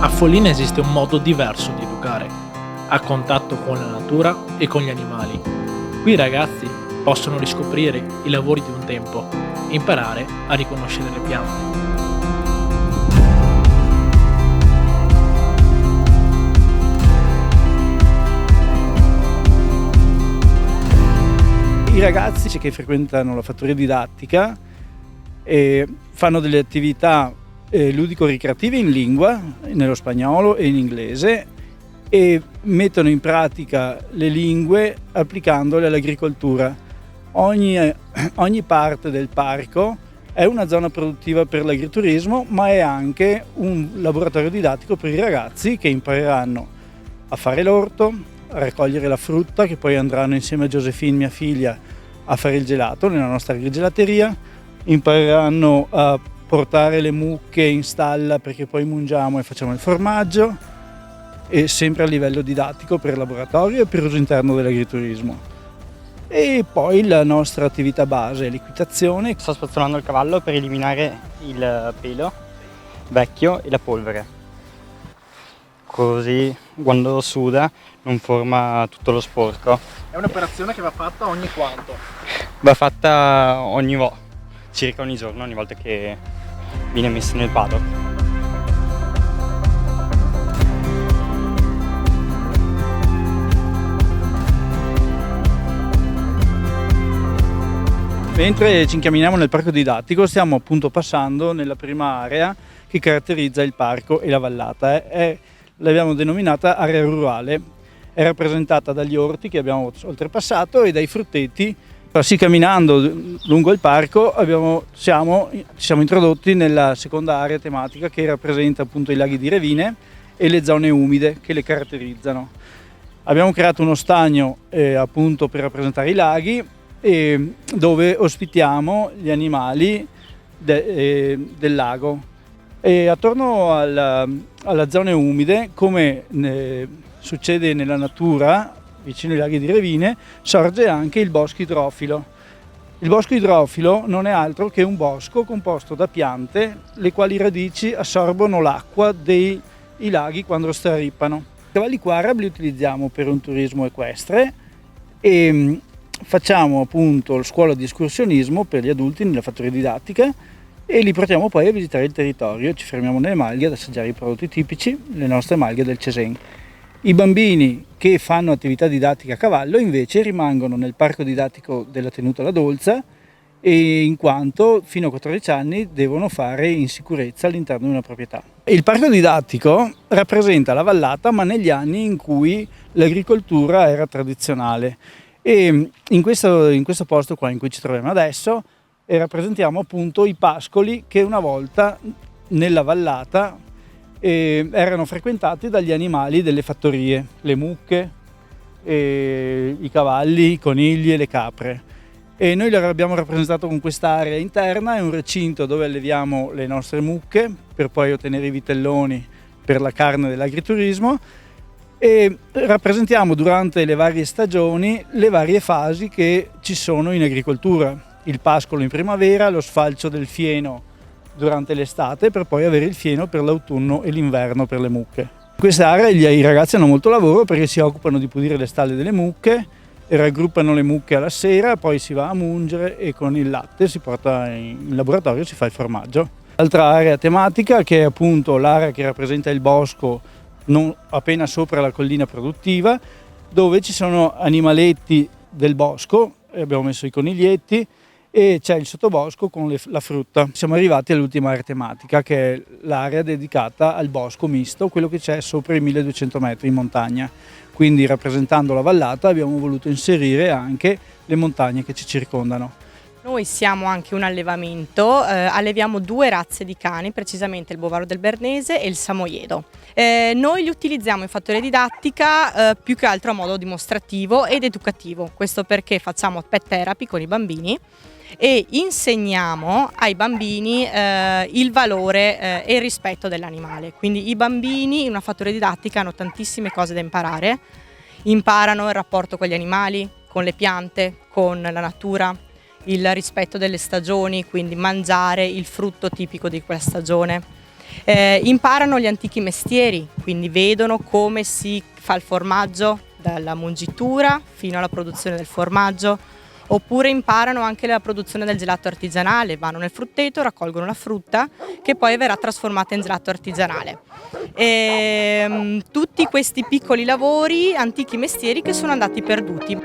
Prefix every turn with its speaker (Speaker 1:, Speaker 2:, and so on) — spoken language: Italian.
Speaker 1: A Follina esiste un modo diverso di educare, a contatto con la natura e con gli animali. Qui i ragazzi possono riscoprire i lavori di un tempo e imparare a riconoscere le piante.
Speaker 2: I ragazzi che frequentano la fattoria didattica fanno delle attività ludico-ricreative in lingua, nello spagnolo e in inglese, e mettono in pratica le lingue applicandole all'agricoltura. Ogni parte del parco è una zona produttiva per l'agriturismo, ma è anche un laboratorio didattico per i ragazzi che impareranno a fare l'orto, a raccogliere la frutta, che poi andranno insieme a Josephine, mia figlia, a fare il gelato nella nostra gelateria, impareranno a portare le mucche in stalla perché poi mungiamo e facciamo il formaggio, e sempre a livello didattico per il laboratorio e per uso interno dell'agriturismo. E poi la nostra attività base è l'equitazione.
Speaker 3: Sto spazzolando il cavallo per eliminare il pelo vecchio e la polvere, così quando suda non forma tutto lo sporco.
Speaker 1: È un'operazione che va fatta ogni quanto?
Speaker 3: Va fatta circa ogni giorno, ogni volta che viene messo nel paddock.
Speaker 2: Mentre ci incamminiamo nel parco didattico stiamo appunto passando nella prima area che caratterizza il parco e la vallata. L'abbiamo denominata area rurale, è rappresentata dagli orti che abbiamo oltrepassato e dai frutteti. Sì, camminando lungo il parco ci siamo introdotti nella seconda area tematica che rappresenta appunto i laghi di Revine e le zone umide che le caratterizzano. Abbiamo creato uno stagno appunto per rappresentare i laghi, dove ospitiamo gli animali del lago. E attorno alla zone umide, come succede nella natura, vicino ai laghi di Revine, sorge anche il bosco idrofilo. Il bosco idrofilo non è altro che un bosco composto da piante, le quali radici assorbono l'acqua dei laghi quando strarippano. I cavalli Quarab li utilizziamo per un turismo equestre e facciamo appunto la scuola di escursionismo per gli adulti nella fattoria didattica e li portiamo poi a visitare il territorio. Ci fermiamo nelle malghe ad assaggiare i prodotti tipici, le nostre malghe del Cesen. I bambini che fanno attività didattica a cavallo invece rimangono nel parco didattico della Tenuta La Dolza, e in quanto fino a 14 anni devono fare in sicurezza all'interno di una proprietà. Il parco didattico rappresenta la vallata, ma negli anni in cui l'agricoltura era tradizionale. E in questo posto qua in cui ci troviamo adesso rappresentiamo appunto i pascoli che una volta nella vallata erano frequentati dagli animali delle fattorie, le mucche, i cavalli, i conigli e le capre. E noi l'abbiamo rappresentato con quest'area interna, è un recinto dove alleviamo le nostre mucche per poi ottenere i vitelloni per la carne dell'agriturismo, e rappresentiamo durante le varie stagioni le varie fasi che ci sono in agricoltura. Il pascolo in primavera, lo sfalcio del fieno durante l'estate, per poi avere il fieno per l'autunno e l'inverno per le mucche. In questa area i ragazzi hanno molto lavoro perché si occupano di pulire le stalle delle mucche, e raggruppano le mucche alla sera, poi si va a mungere e con il latte si porta in laboratorio e si fa il formaggio. Altra area tematica che è appunto l'area che rappresenta il bosco non appena sopra la collina produttiva, dove ci sono animaletti del bosco, abbiamo messo i coniglietti, e c'è il sottobosco con la frutta. Siamo arrivati all'ultima area tematica, che è l'area dedicata al bosco misto, quello che c'è sopra i 1200 metri in montagna. Quindi, rappresentando la vallata, abbiamo voluto inserire anche le montagne che ci circondano.
Speaker 4: Noi siamo anche un allevamento, alleviamo 2 razze di cani, precisamente il bovaro del Bernese e il samoiedo. Noi li utilizziamo in fattoria didattica più che altro a modo dimostrativo ed educativo, questo perché facciamo pet therapy con i bambini e insegniamo ai bambini il valore e il rispetto dell'animale. Quindi i bambini in una fattoria didattica hanno tantissime cose da imparare, imparano il rapporto con gli animali, con le piante, con la natura, il rispetto delle stagioni, quindi mangiare il frutto tipico di quella stagione. Imparano gli antichi mestieri, quindi vedono come si fa il formaggio, dalla mungitura fino alla produzione del formaggio, oppure imparano anche la produzione del gelato artigianale, vanno nel frutteto, raccolgono la frutta che poi verrà trasformata in gelato artigianale. Tutti questi piccoli lavori, antichi mestieri che sono andati perduti.